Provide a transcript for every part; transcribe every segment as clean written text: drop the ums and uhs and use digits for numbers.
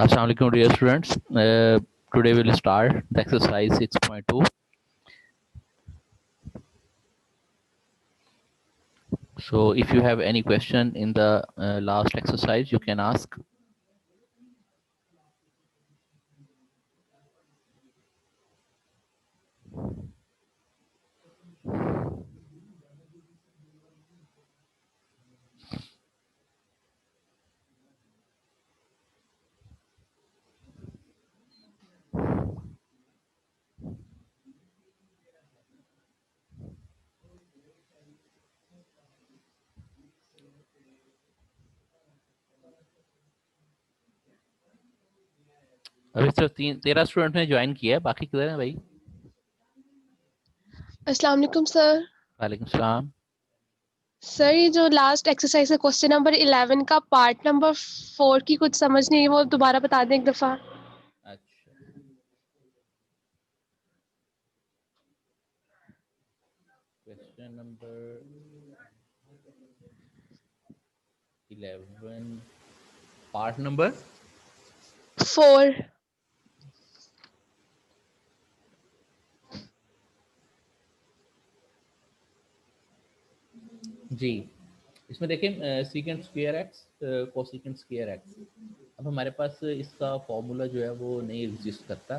Assalamualaikum dear students. Today we'll start the exercise 6.2. So if you have any question in the last exercise, you can ask. अभी सिर्फ 13 student ने join किया है, बाकी किधर है भाई? अस्सलाम वालेकुम सर। वालेकुम सलाम। सर ये जो लास्ट एक्सरसाइज है क्वेश्चन नंबर 11 का पार्ट नंबर 4 की कुछ समझ नहीं, वो दोबारा बता दें एक दफा। अच्छा, क्वेश्चन नंबर 11 पार्ट नंबर 4। जी। इसमें देखें secant square x cosecant square x. अब हमारे पास इसका फॉर्मूला जो है वो नहीं एग्जिस्ट करता,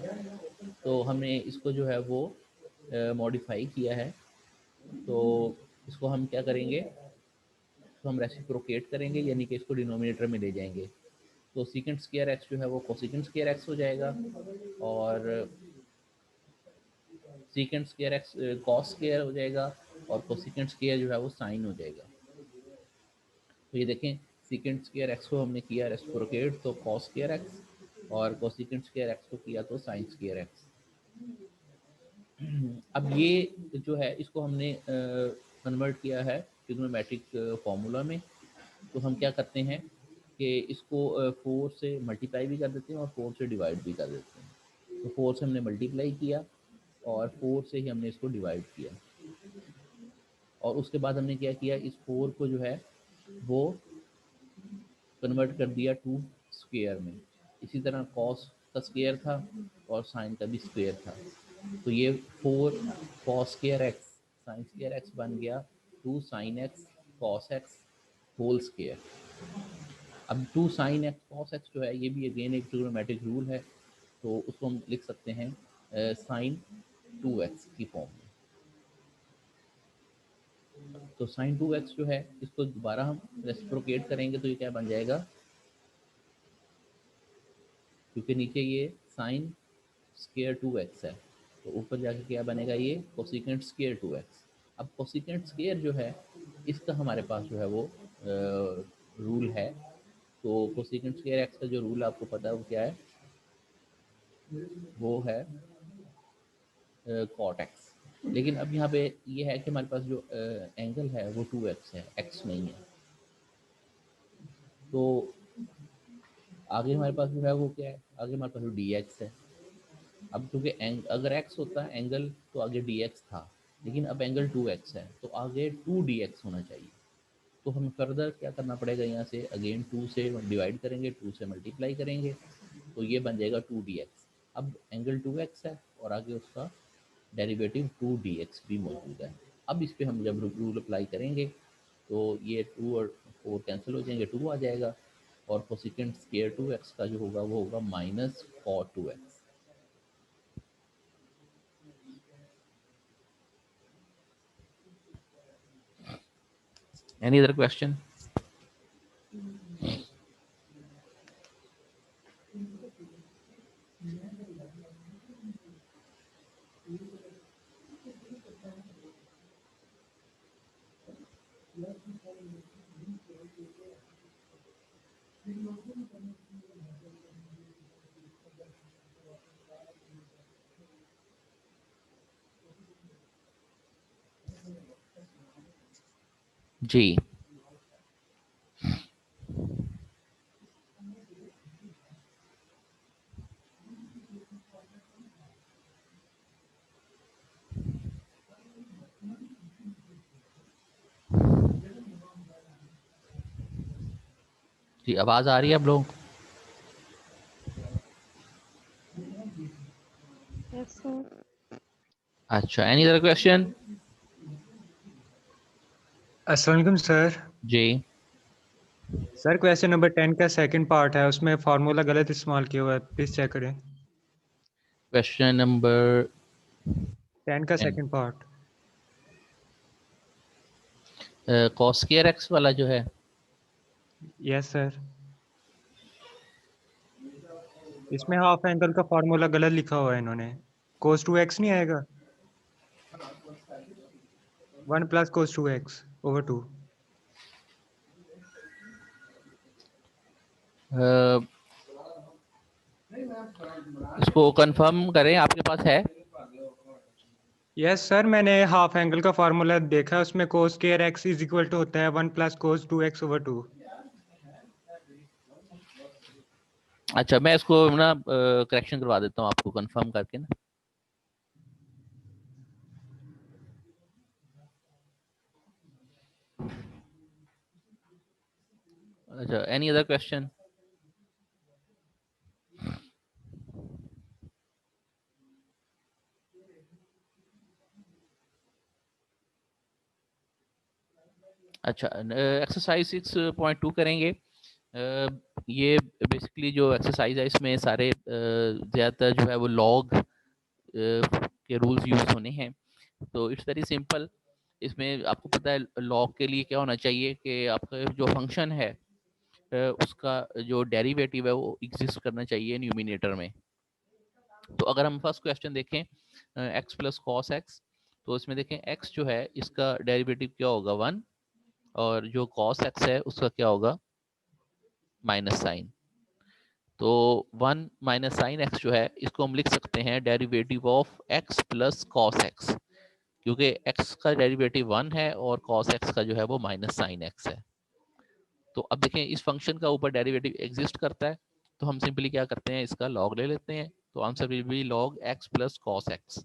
तो हमने इसको जो है वो मॉडिफाई किया है। तो इसको हम क्या करेंगे, तो हम रेसिप्रोकेट करेंगे, यानी कि इसको डिनोमिनेटर में ले जाएंगे। तो सीकेंट स्क्वायर एक्स जो है वो कोसिकेंट स्क्वायर एक्स हो जाएगा, और secant square x cos square हो जाएगा, और कोसिकेंट स्क्वायर जो है वो साइन हो जाएगा। तो ये देखें, सीकेंट स्क्वायर एक्स को हमने किया रेसिप्रोकेट तो कॉस स्क्वायर एक्स, और कोसिकेंट स्क्वायर एक्स को किया तो साइन स्क्वायर एक्स। अब ये जो है इसको हमने कन्वर्ट किया है ट्रिग्नोमेट्रिक फॉर्मूला में। तो हम क्या करते हैं कि इसको 4 से मल्टीप्लाई भी कर देते हैं और 4 से डिवाइड भी कर देते हैं। तो 4 से हमने मल्टीप्लाई किया और 4 से ही हमने इसको डिवाइड किया, और उसके बाद हमने क्या किया, इस 4 को जो है वो कन्वर्ट कर दिया टू स्क्वायर में। इसी तरह कॉस का स्क्वायर था और साइन का भी स्क्वायर था, तो ये 4 cos square x sine square x बन गया 2 sine x cos x whole square. अब 2 साइन एक्स कॉस एक्स जो है ये भी अगेन एक ट्रिग्नोमेट्रिक रूल है, तो उसको हम लिख सकते हैं साइन 2x की फॉर्म में। तो साइन 2x जो है इसको दोबारा हम रेसिप्रोकेट करेंगे तो ये क्या बन जाएगा, क्योंकि नीचे ये साइन स्केयर 2x है, तो ऊपर जाके क्या बनेगा, ये कोसिकेंट स्केयर 2x। अब कोसिकेंट स्केयर जो है इसका हमारे पास जो है वो रूल है। तो कोसिकेंट स्केयर एक्स का जो रूल आपको पता है वो क्या है, वो है कॉट एक्स। लेकिन अब यहाँ पे ये है कि हमारे पास जो एंगल है वो 2x है, x नहीं है। तो आगे हमारे पास जो है वो क्या है, आगे हमारे पास डी एक्स है। अब क्योंकि अगर x होता है एंगल तो आगे dx था, लेकिन अब एंगल 2x है तो आगे 2dx होना चाहिए। तो हमें फर्दर क्या करना पड़ेगा, यहाँ से अगेन 2 से डिवाइड करेंगे, 2 से मल्टीप्लाई करेंगे, तो ये बन जाएगा 2dx। अब एंगल 2x है और आगे उसका डेरिवेटिव 2dx भी मौजूद है। अब इस पर हम जब रूल अप्लाई करेंगे तो ये 2 और 4 कैंसिल हो जाएंगे, 2 आ जाएगा, और कोसिकेंट स्क्वायर 2x का जो होगा वो होगा minus cot 2x। Any other question? जी, जी आवाज़ आ रही है आप लोगों को? अच्छा, एनी अदर क्वेश्चन? अस्सलाम वालेकुम सर। जी। सर क्वेश्चन नंबर 10 का सेकंड पार्ट है, उसमें फार्मूला गलत इस्तेमाल किया हुआ है, प्लीज चेक करें। क्वेश्चन नंबर 10 का 10, second part. Cos square x वाला जो है। यस सर, इसमें हाफ एंगल का फार्मूला गलत लिखा हुआ है इन्होंने। कोस 2x नहीं आएगा, 1 प्लस कोस 2x ओवर 2। इसको कंफर्म करें, आपके पास है? यस सर, मैंने हाफ एंगल का फार्मूला देखा, उसमें cos square x is equal to होता है 1 प्लस कोस 2x ओवर 2। अच्छा, मैं इसको ना करेक्शन करवा देता हूँ आपको कंफर्म करके ना। अच्छा, एनी अदर क्वेश्चन? अच्छा, एक्सरसाइज 6.2 करेंगे। ये बेसिकली जो एक्सरसाइज है इसमें सारे ज़्यादातर जो है वो लॉग के रूल्स यूज होने हैं। तो इट्स वेरी सिंपल। इसमें आपको पता है लॉग के लिए क्या होना चाहिए कि आपका जो फंक्शन है उसका जो डेरिवेटिव है वो एग्जिस्ट करना चाहिए न्यूमिनेटर में। तो अगर हम फर्स्ट क्वेश्चन देखें एक्स प्लस कॉस एक्स, तो इसमें देखें एक्स जो है इसका डेरिवेटिव क्या होगा 1, और जो कॉस एक्स है उसका क्या होगा माइनस साइन। तो 1 माइनस साइन एक्स जो है इसको हम लिख सकते हैं derivative of x plus cos x, क्योंकि एक्स का डेरिवेटिव 1 है और कॉस एक्स का जो है वो माइनस साइन एक्स है। तो अब देखें इस फंक्शन का ऊपर डेरिवेटिव एग्जिस्ट करता है, तो हम सिंपली क्या करते हैं इसका लॉग ले लेते हैं। तो answer will be log x plus cos x.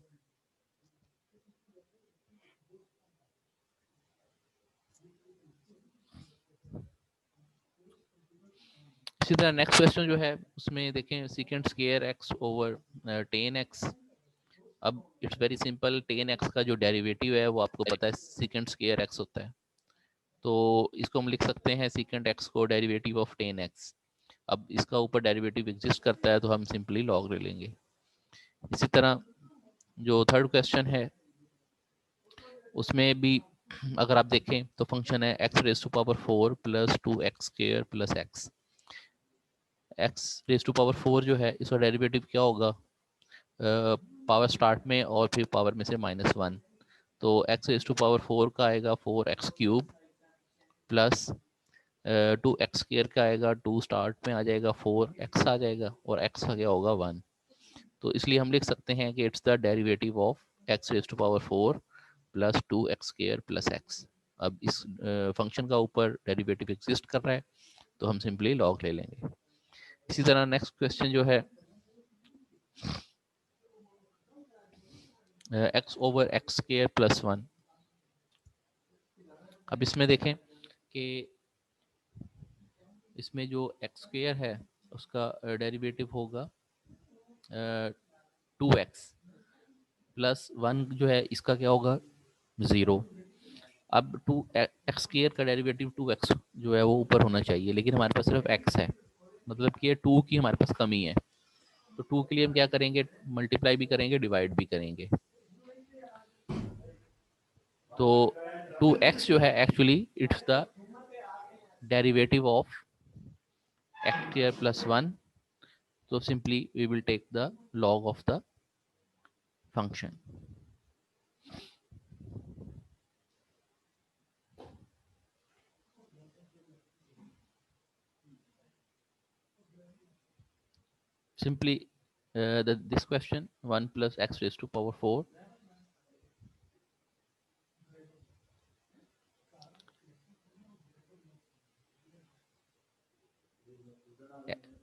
इसी तरह नेक्स्ट क्वेश्चन जो है उसमें देखें secant square x over ten x. अब it's very simple, ten x का जो डेरिवेटिव है वो आपको पता है सीकेंट स्क्वायर एक्स होता है। तो इसको हम लिख सकते हैं सीकेंट एक्स को डेरिवेटिव ऑफ टेन एक्स। अब इसका ऊपर डेरिवेटिव एग्जिस्ट करता है तो हम सिंपली लॉग ले लेंगे। इसी तरह जो थर्ड क्वेश्चन है उसमें भी अगर आप देखें तो फंक्शन है x raise to power 4 plus 2x square plus x. X raise to power 4 जो है इसका डेरिवेटिव क्या होगा पावर स्टार्ट में और फिर पावर में से -1। तो एक्स रेज टू पावर 4 का आएगा 4x cube plus 2x square का आएगा 2 स्टार्ट में आ जाएगा 4x आ जाएगा और x का क्या होगा 1। तो इसलिए हम लिख सकते हैं कि it's the derivative of x raise to power 4 plus 2x square plus x. अब इस फंक्शन का ऊपर डेरिवेटिव एग्जिस्ट कर रहा है तो हम सिंपली लॉग ले लेंगे। इसी तरह नेक्स्ट क्वेश्चन जो है x over x square plus 1। अब इसमें देखें कि इसमें जो एक्स स्क्वायर है उसका डेरिवेटिव होगा 2x प्लस 1 जो है इसका क्या होगा 0। अब 2x स्क्वायर का डेरिवेटिव 2x जो है वो ऊपर होना चाहिए, लेकिन हमारे पास सिर्फ x है, मतलब कि ये 2 की हमारे पास कमी है। तो 2 के लिए हम क्या करेंगे, मल्टीप्लाई भी करेंगे डिवाइड भी करेंगे। तो 2x जो है actually it's the derivative of x square plus 1। तो simply we will take the log of the function. Simply this question 1 plus x raised to power 4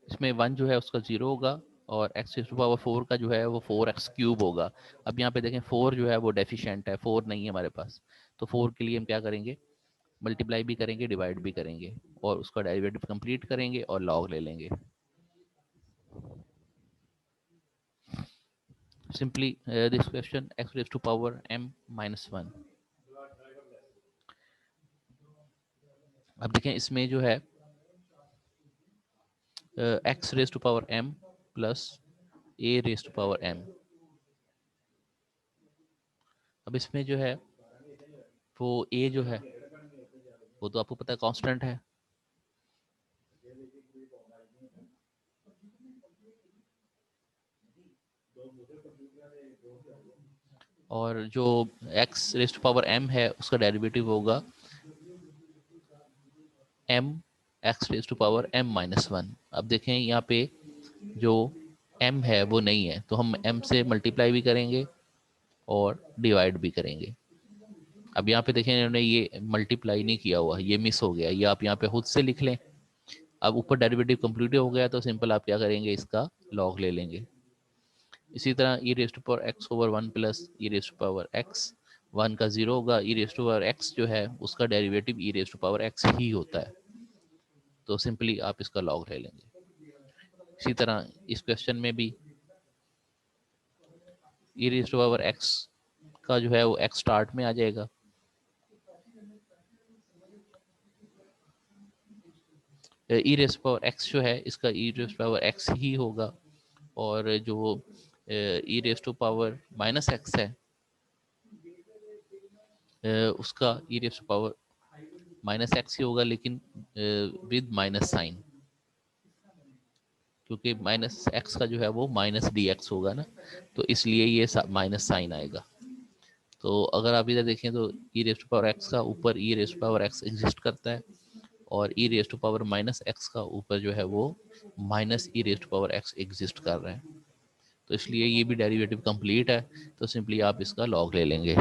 इसमें 1 जो है उसका 0 होगा और x raised to power 4 का जो है वो 4x क्यूब होगा। अब यहाँ पे देखें 4 जो है वो डेफिशिएंट है, 4 नहीं है हमारे पास। तो 4 के लिए हम क्या करेंगे, मल्टीप्लाई भी करेंगे डिवाइड भी करेंगे और उसका डेरिवेटिव कंप्लीट करेंगे और लॉग ले लेंगे। simply this question x raised to power m minus 1. अब देखें इसमें जो है x raise to power m plus a raise to power m. अब इसमें जो है वो a जो है वो तो आपको पता है कांस्टेंट है, और जो x raise to power m है उसका डेरिवेटिव होगा m x raise to power m minus 1. अब देखें यहाँ पे जो m है वो नहीं है, तो हम m से मल्टीप्लाई भी करेंगे और डिवाइड भी करेंगे. अब यहाँ पे देखें इन्होंने ये मल्टीप्लाई नहीं किया हुआ, ये मिस हो गया, ये आप यहाँ पे खुद से लिख लें. अब ऊपर डेरिवेटिव कंप्लीट हो गया तो सिंपल आप क्या करेंगे, इसका लॉग ले लेंगे. इसी तरह e raise to power x over 1 plus e raise to power x, 1 का 0 होगा, e raise to power x जो है उसका derivative e raise to power x ही होता है, तो सिंपली आप इसका लॉग ले लेंगे. इसी तरह इस क्वेश्चन में भी ई रेस टू पावर एक्स का जो है वो एक्स स्टार्ट में आ जाएगा, ई रेस पावर एक्स जो है इसका ई रेस पावर एक्स ही होगा, और जो e raise to power minus x है उसका e raise to power minus x ही होगा, लेकिन विद माइनस साइन, क्योंकि माइनस एक्स का जो है वो माइनस डी एक्स होगा ना, तो इसलिए ये माइनस साइन आएगा. तो अगर आप इधर देखें तो e raise to power x का ऊपर e raise to power x exist करता है, और e raise to power minus x का ऊपर जो है वो minus e raise to power x exist कर रहा है, तो इसलिए ये भी डेरिवेटिव कंप्लीट है, तो सिंपली आप इसका लॉग ले लेंगे.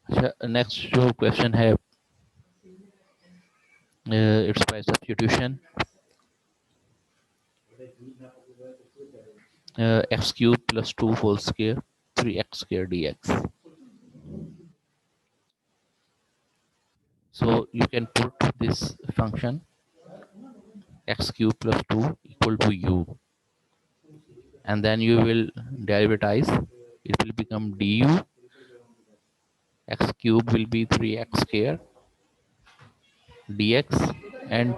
अच्छा, नेक्स्ट जो क्वेश्चन है it's by substitution. x cube plus 2 whole square 3x square dx. So you can put this function x cube plus 2 equal to u, and then you will derivatize, it will become du, x cube will be 3x square dx, and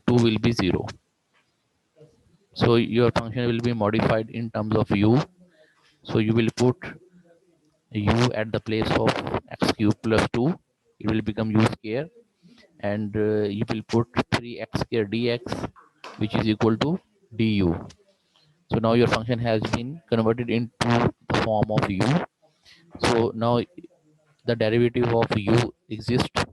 2 will be 0. So your function will be modified in terms of u. So you will put u at the place of x cube plus 2, it will become u square, and you will put 3x square dx, which is equal to du. So now your function has been converted into the form of u. So now the derivative of u exists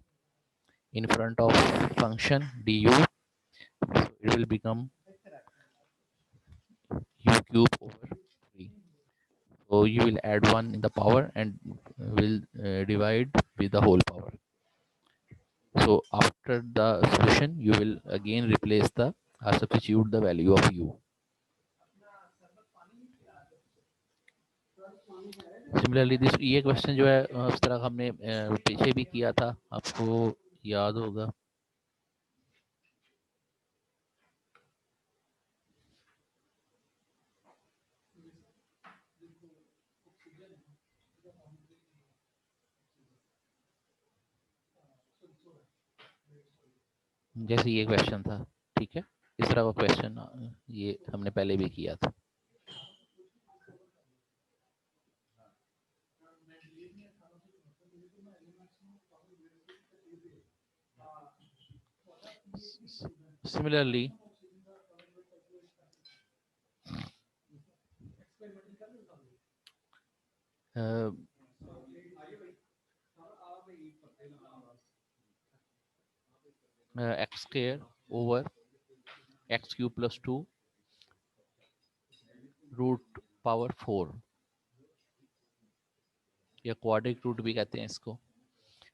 in front of function du, so it will become u cube over 3. So you will add 1 in the power and will divide with the whole power. So after the solution you will again replace the substitute the value of u. Similarly this ये question जो है उस तरह हमने पीछे भी किया था, आपको याद होगा. जैसे ये क्वेश्चन था, ठीक है, इस तरह का क्वेश्चन ये हमने पहले भी किया था. Similarly, x square over x cube plus 2 root power 4 या क्वाड्रिक रूट भी कहते हैं इसको।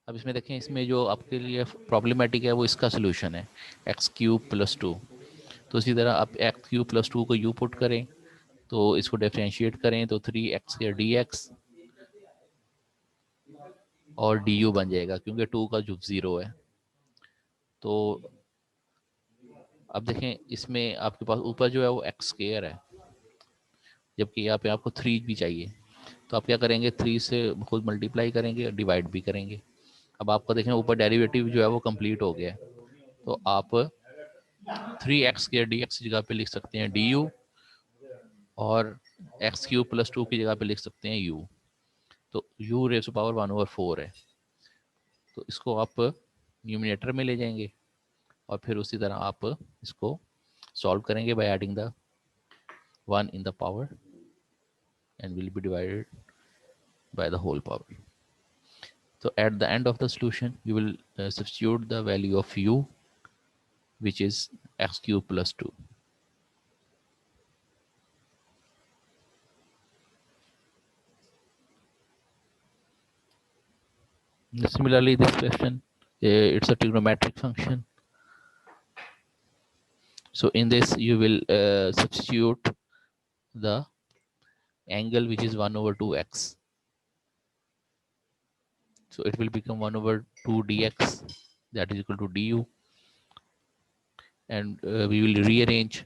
अब इसमें देखें, इसमें जो आपके लिए प्रॉब्लमेटिक है वो इसका सोल्यूशन है एक्स क्यूब प्लस 2। तो इसी तरह आप एक्स क्यूब प्लस 2 को यू पुट करें तो इसको डिफरेंशिएट करें तो 3x के डी एक्स और डी यू बन जाएगा क्योंकि 2 का जो 0 है। तो अब देखें इसमें आपके पास ऊपर जो है वो एक्स स्क्वायर है, जबकि यहाँ पे आपको 3 भी चाहिए। तो आप क्या करेंगे, 3 से खुद मल्टीप्लाई करेंगे और डिवाइड भी करेंगे। अब आपका देखें ऊपर डेरिवेटिव जो है वो कंप्लीट हो गया है। तो आप 3x के डी एक्स की जगह पे लिख सकते हैं डी यू और एक्स क्यूब प्लस 2 की जगह पे लिख सकते हैं यू। तो यू रेज़ टू पावर 1/4 है। तो इसको आप न्यूमिनेटर में ले जाएंगे और फिर उसी तरह आप इसको सॉल्व करेंगे by adding the 1 in the power and will be divided by the whole power. So at the end of the solution you will substitute the value of u, which is x cube plus 2. Similarly, this question, it's a trigonometric function. So in this you will substitute the angle which is 1/2x. So it will become 1/2 dx, that is equal to du, and we will rearrange.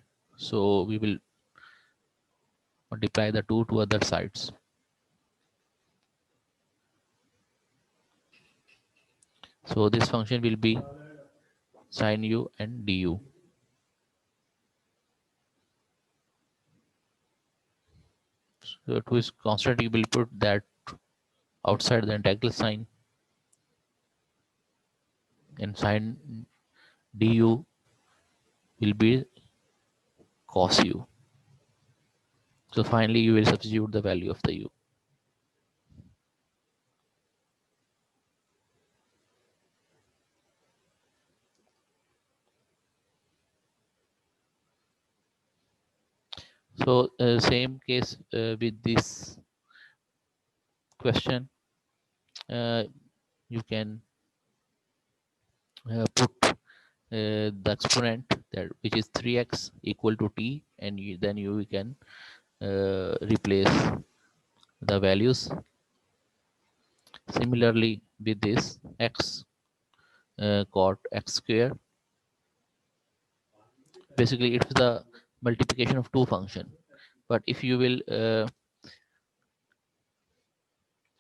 So we will multiply the 2 to other sides. So this function will be sin u and du. So to its constant you will put that outside the integral sign, and sin du will be cos u. So finally you will substitute the value of the u. So same case with this question, you can put the exponent, that which is 3x equal to t, and then you can replace the values. Similarly with this x cot x square, basically it's the multiplication of two function, but if you will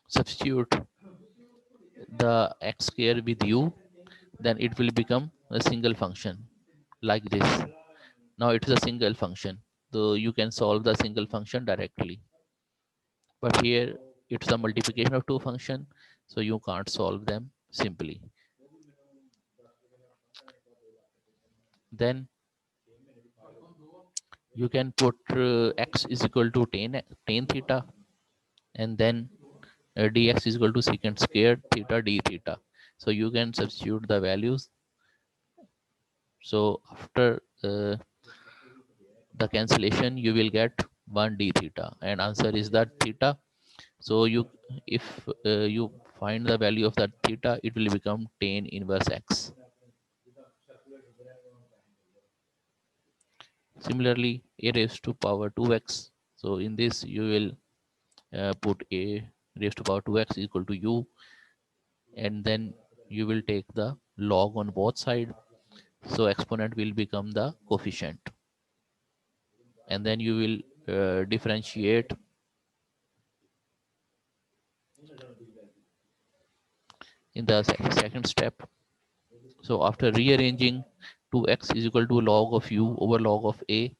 substitute the x square with u, then it will become a single function like this. Now it is a single function, so you can solve the single function directly, but here it's a multiplication of two function, so you can't solve them simply. Then you can put x is equal to tan theta, and then dx is equal to secant squared theta d theta. So you can substitute the values. So after the cancellation you will get 1 d theta, and answer is that theta. So you, if you find the value of that theta, it will become tan inverse x. Similarly, a raised to power 2x. So in this you will put a raised to power 2x equal to u, and then you will take the log on both sides. So exponent will become the coefficient, and then you will differentiate in the second step. So after rearranging, 2x is equal to log of u over log of a.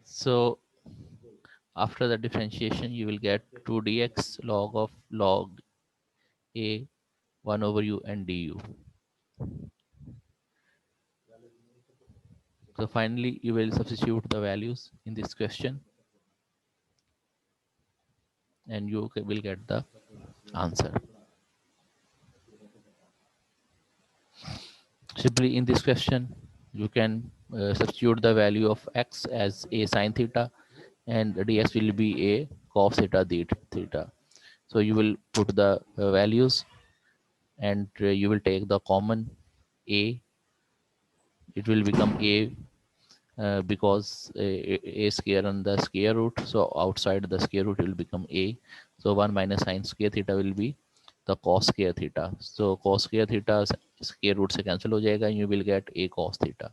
So after the differentiation you will get 2 dx log of log a 1 over u and du. So finally, you will substitute the values in this question and you will get the answer. Simply in this question, you can substitute the value of x as a sine theta and ds will be a cos theta d theta. So you will put the values and you will take the common a. It will become a because a square on the square root, so outside the square root will become a. So 1 minus sine square theta will be the cos square theta. So cos square theta square root से cancel हो जाएगा and you will get a cos theta.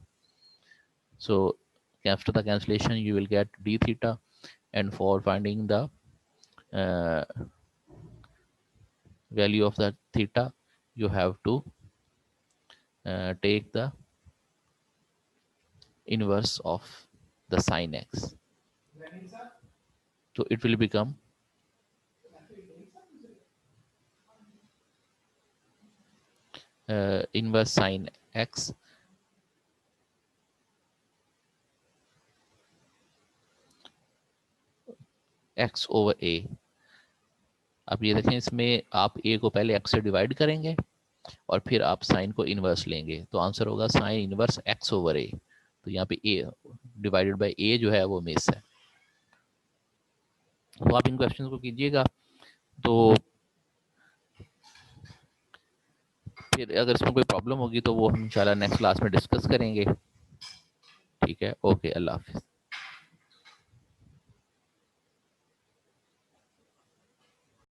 So after the cancellation you will get d theta, and for finding the value of the theta you have to take the inverse of the sin x. So it will become inverse sin x x over a. अब ये देखें, इसमें आप a को पहले x से divide करेंगे और फिर आप साइन को इनवर्स लेंगे, तो आंसर होगा sine inverse x over a. तो यहाँ पे a डिवाइडेड बाय a जो है वो मिस है. तो आप इन क्वेश्चन को कीजिएगा, तो फिर अगर इसमें कोई प्रॉब्लम होगी तो वो हम इंशाल्लाह नेक्स्ट क्लास में डिस्कस करेंगे. ठीक है, ओके, अल्लाह हाफिज़.